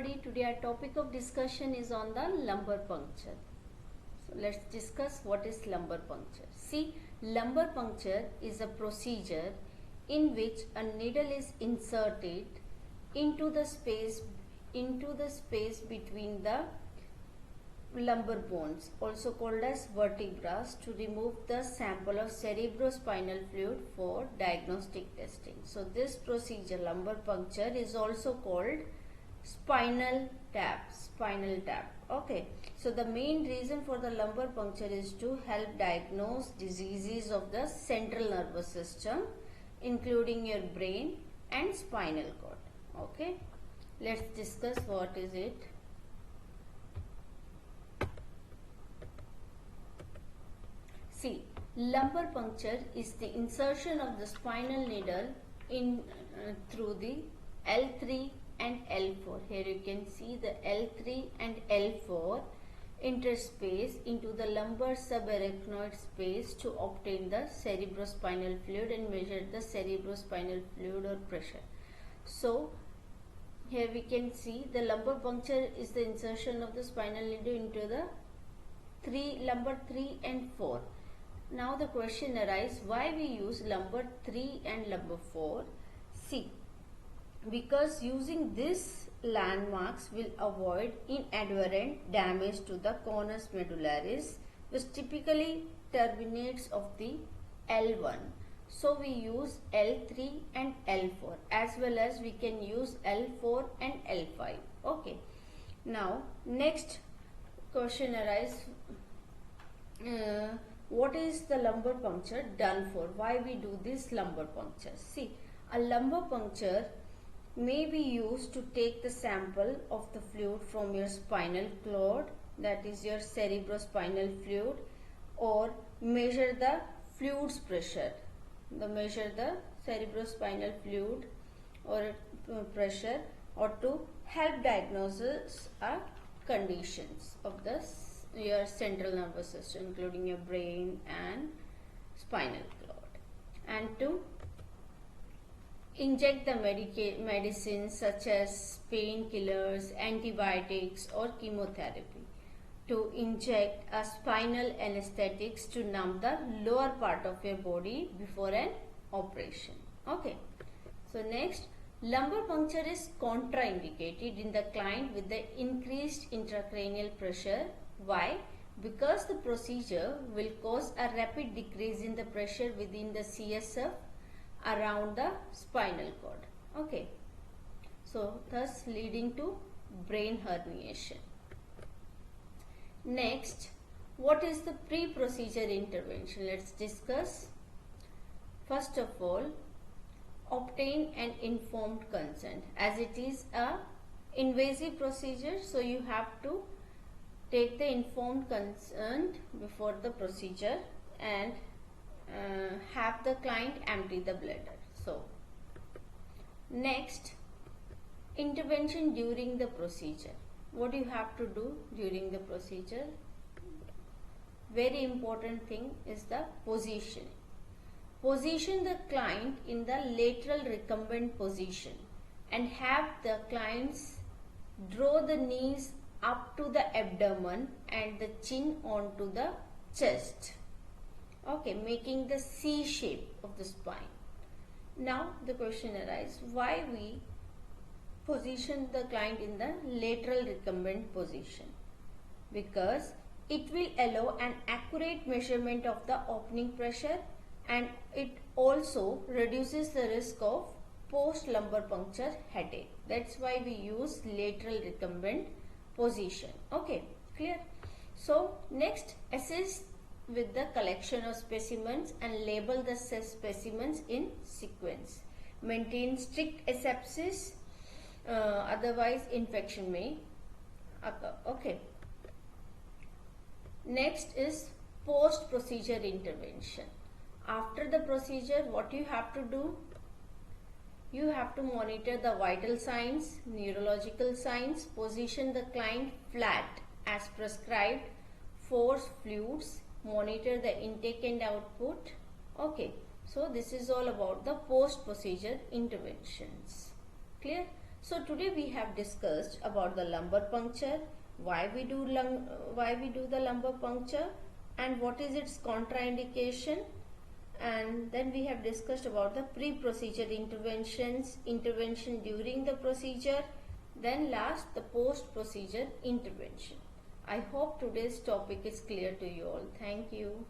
everybody. Today our topic of discussion is on the lumbar puncture. So let's discuss what is lumbar puncture. See, lumbar puncture is a procedure in which a needle is inserted into the space between the lumbar bones, also called as vertebrae, to remove the sample of cerebrospinal fluid for diagnostic testing. So this procedure, lumbar puncture, is also called spinal tap. Okay, so the main reason for the lumbar puncture is to help diagnose diseases of the central nervous system, including your brain and spinal cord. Okay, let's discuss what is it. See, lumbar puncture is the insertion of the spinal needle in through the L3 and L4. Here you can see the L3 and L4 interspace into the lumbar subarachnoid space to obtain the cerebrospinal fluid and measure the cerebrospinal fluid or pressure. So, here we can see the lumbar puncture is the insertion of the spinal needle into the lumbar 3 and 4. Now the question arises, why we use lumbar 3 and lumbar 4? See, because using these landmarks will avoid inadvertent damage to the conus medullaris, which typically terminates of the L1. So we use L3 and L4, as well as we can use L4 and L5. Okay. Now next question arises, what is the lumbar puncture done for? Why we do this lumbar puncture? See, a lumbar puncture may be used to take the sample of the fluid from your spinal cord, that is your cerebrospinal fluid, or measure the fluid's pressure. Measure the cerebrospinal fluid or pressure, or to help diagnosis conditions of your central nervous system, including your brain and spinal cord, and to inject the medicines such as painkillers, antibiotics or chemotherapy, to inject a spinal anesthetics to numb the lower part of your body before an operation. Okay, so next, lumbar puncture is contraindicated in the client with the increased intracranial pressure. Why? Because the procedure will cause a rapid decrease in the pressure within the CSF around the spinal cord. Okay, so thus leading to brain herniation. Next, what is the pre-procedure intervention? Let's discuss. First of all, obtain an informed consent, as it is a invasive procedure, so you have to take the informed consent before the procedure and have the client empty the bladder. So next, intervention during the procedure. What you have to do during the procedure? Very important thing is the positioning. Position the client in the lateral recumbent position and have the clients draw the knees up to the abdomen and the chin onto the chest. Okay, making the C shape of the spine. Now the question arises, why we position the client in the lateral recumbent position? Because it will allow an accurate measurement of the opening pressure, and it also reduces the risk of post lumbar puncture headache. That's why we use lateral recumbent position. Okay, clear? So next, assist with the collection of specimens and label the specimens in sequence. Maintain strict asepsis, otherwise infection may occur. Okay. Next is post-procedure intervention. After the procedure, what you have to do? You have to monitor the vital signs, neurological signs, position the client flat as prescribed, force fluids, monitor the intake and output. Okay, so this is all about the post-procedure interventions. Clear? So today we have discussed about the lumbar puncture, why we do the lumbar puncture, and what is its contraindication. And then we have discussed about the pre-procedure interventions, intervention during the procedure, then last the post-procedure intervention. I hope today's topic is clear to you all. Thank you.